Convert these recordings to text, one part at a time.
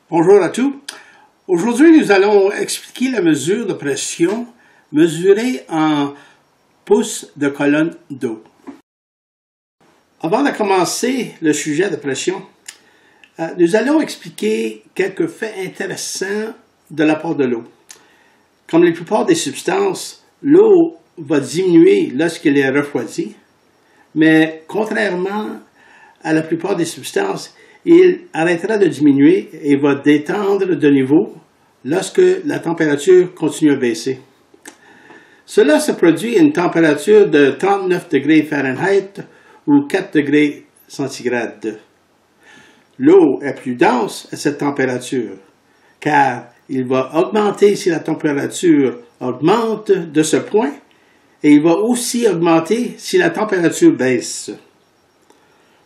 Bonjour à tous. Aujourd'hui, nous allons expliquer la mesure de pression mesurée en pouces de colonne d'eau. Avant de commencer le sujet de pression, nous allons expliquer quelques faits intéressants de l'apport de l'eau. Comme la plupart des substances, l'eau va diminuer lorsqu'elle est refroidie, mais contrairement à la plupart des substances, il arrêtera de diminuer et va détendre de niveau lorsque la température continue à baisser. Cela se produit à une température de 39 degrés Fahrenheit ou 4 degrés centigrades. L'eau est plus dense à cette température, car il va augmenter si la température augmente de ce point, et il va aussi augmenter si la température baisse.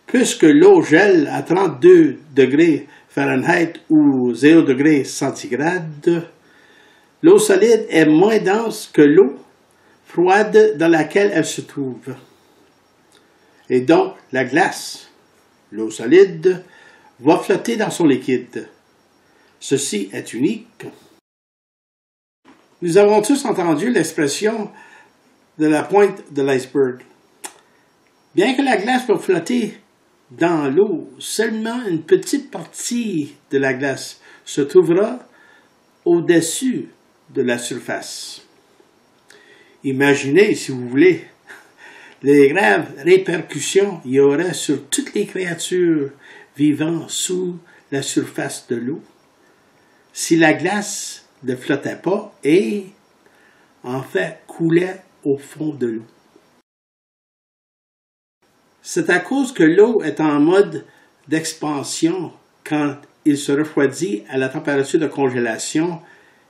Puisque l'eau gèle à 32 degrés Fahrenheit ou 0 degrés centigrades, l'eau solide est moins dense que l'eau froide dans laquelle elle se trouve. Et donc, la glace, l'eau solide, va flotter dans son liquide. Ceci est unique. Nous avons tous entendu l'expression de la pointe de l'iceberg. Bien que la glace va flotter dans l'eau, seulement une petite partie de la glace se trouvera au-dessus de la surface. Imaginez, si vous voulez, les graves répercussions il y aurait sur toutes les créatures vivant sous la surface de l'eau si la glace ne flottait pas et, en fait, coulait au fond de l'eau. C'est à cause que l'eau est en mode d'expansion quand il se refroidit à la température de congélation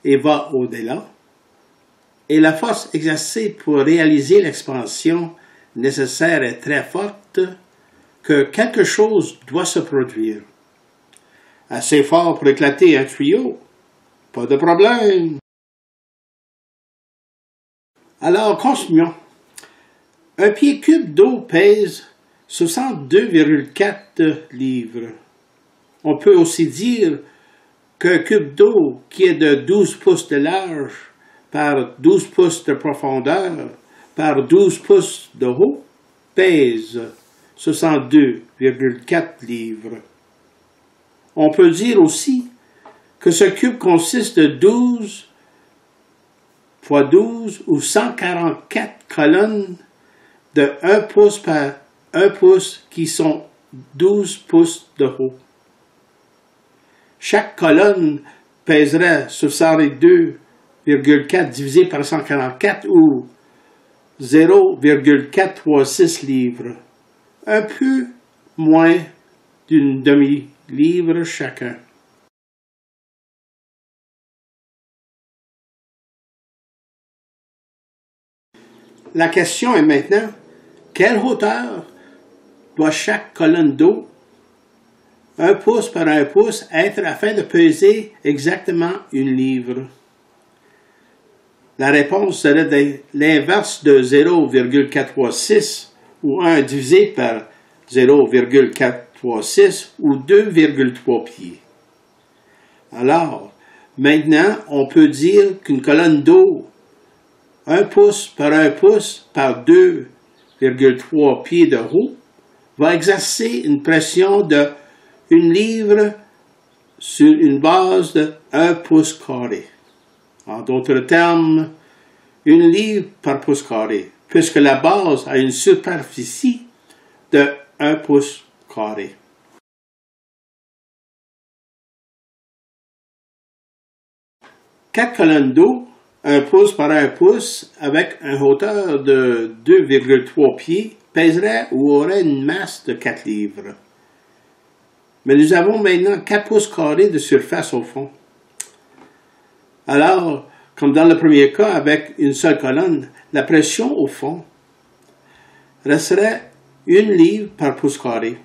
et va au-delà, et la force exercée pour réaliser l'expansion nécessaire est très forte, que quelque chose doit se produire. Assez fort pour éclater un tuyau? Pas de problème. Alors, continuons. Un pied cube d'eau pèse 62,4 livres. On peut aussi dire qu'un cube d'eau qui est de 12 pouces de large par 12 pouces de profondeur par 12 pouces de haut pèse 62,4 livres. On peut dire aussi que ce cube consiste de 12 fois 12 ou 144 colonnes de 1 pouce par 1 pouce qui sont 12 pouces de haut. Chaque colonne pèserait 62,4 divisé par 144 ou 0,436 livres, un peu moins d'une demi-livre chacun. La question est maintenant, quelle hauteur doit chaque colonne d'eau, 1 pouce par 1 pouce, être afin de peser exactement une livre? La réponse serait l'inverse de 0,436 ou 1 divisé par 0,436 ou 2,3 pieds. Alors, maintenant, on peut dire qu'une colonne d'eau 1 pouce par 1 pouce par 2,3 pieds de haut va exercer une pression de 1 livre sur une base de 1 pouce carré. En d'autres termes, 1 livre par pouce carré, puisque la base a une superficie de 1 pouce carré. Quatre colonnes d'eau, 1 pouce par 1 pouce, avec une hauteur de 2,3 pieds, pèseraient ou auraient une masse de 4 livres. Mais nous avons maintenant 4 pouces carrés de surface au fond. Alors, comme dans le premier cas avec une seule colonne, la pression au fond resterait 1 livre par pouce carré.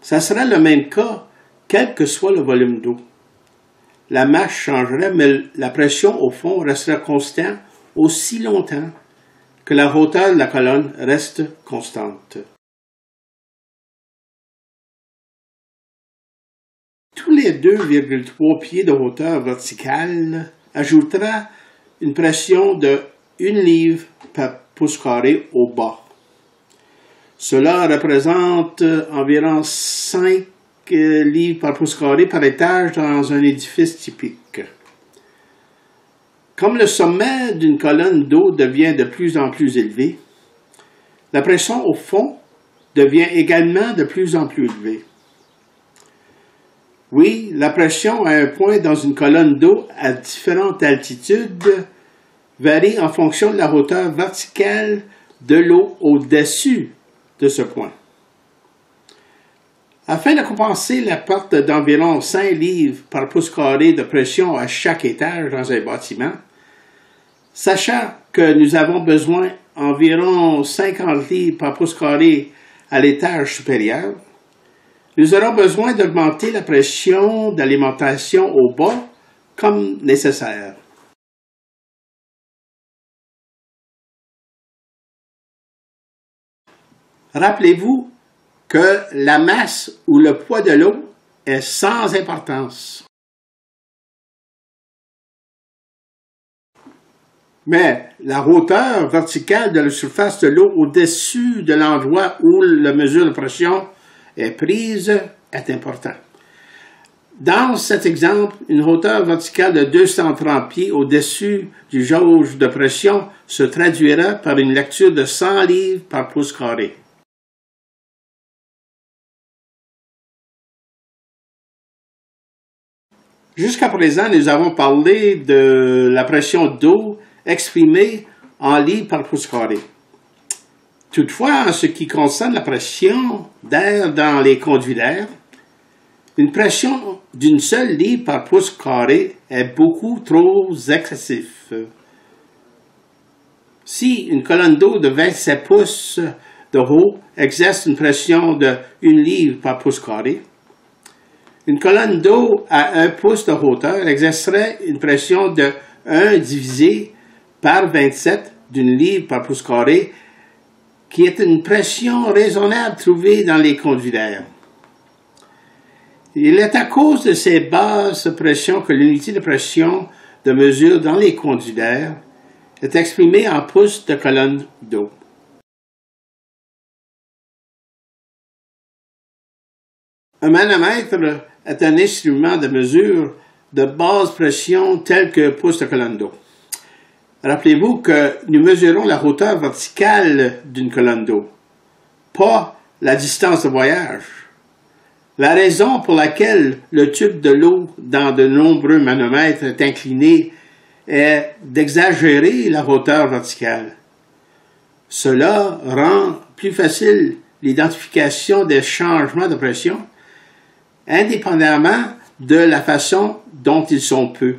Ça serait le même cas, quel que soit le volume d'eau. La masse changerait, mais la pression au fond resterait constante aussi longtemps que la hauteur de la colonne reste constante. tous les 2,3 pieds de hauteur verticale ajoutera une pression de 1 livre par pouce carré au bas. Cela représente environ 5 livres par pouce carré par étage dans un édifice typique. Comme le sommet d'une colonne d'eau devient de plus en plus élevé, la pression au fond devient également de plus en plus élevée. Oui, la pression à un point dans une colonne d'eau à différentes altitudes varie en fonction de la hauteur verticale de l'eau au-dessus de ce point. Afin de compenser la perte d'environ 5 livres par pouce carré de pression à chaque étage dans un bâtiment, sachant que nous avons besoin environ 50 livres par pouce carré à l'étage supérieur, nous aurons besoin d'augmenter la pression d'alimentation au bas comme nécessaire. Rappelez-vous que la masse ou le poids de l'eau est sans importance. Mais la hauteur verticale de la surface de l'eau au-dessus de l'endroit où la mesure de pression est prise est importante. Dans cet exemple, une hauteur verticale de 230 pieds au-dessus du jauge de pression se traduira par une lecture de 100 livres par pouce carré. Jusqu'à présent, nous avons parlé de la pression d'eau exprimée en livres par pouce carré. Toutefois, en ce qui concerne la pression d'air dans les conduits d'air, une pression d'une seule livre par pouce carré est beaucoup trop excessive. Si une colonne d'eau de 27 pouces de haut exerce une pression de 1 livre par pouce carré, une colonne d'eau à 1 pouce de hauteur exercerait une pression de 1 divisé par 27 d'une livre par pouce carré, qui est une pression raisonnable trouvée dans les conduits d'air. Il est à cause de ces basses pressions que l'unité de pression de mesure dans les conduits d'air est exprimée en pouces de colonne d'eau. Un manomètre est un instrument de mesure de basse pression tel que pouce de colonne d'eau. Rappelez-vous que nous mesurons la hauteur verticale d'une colonne d'eau, pas la distance de voyage. La raison pour laquelle le tube de l'eau dans de nombreux manomètres est incliné est d'exagérer la hauteur verticale. Cela rend plus facile l'identification des changements de pression, indépendamment de la façon dont ils sont peu.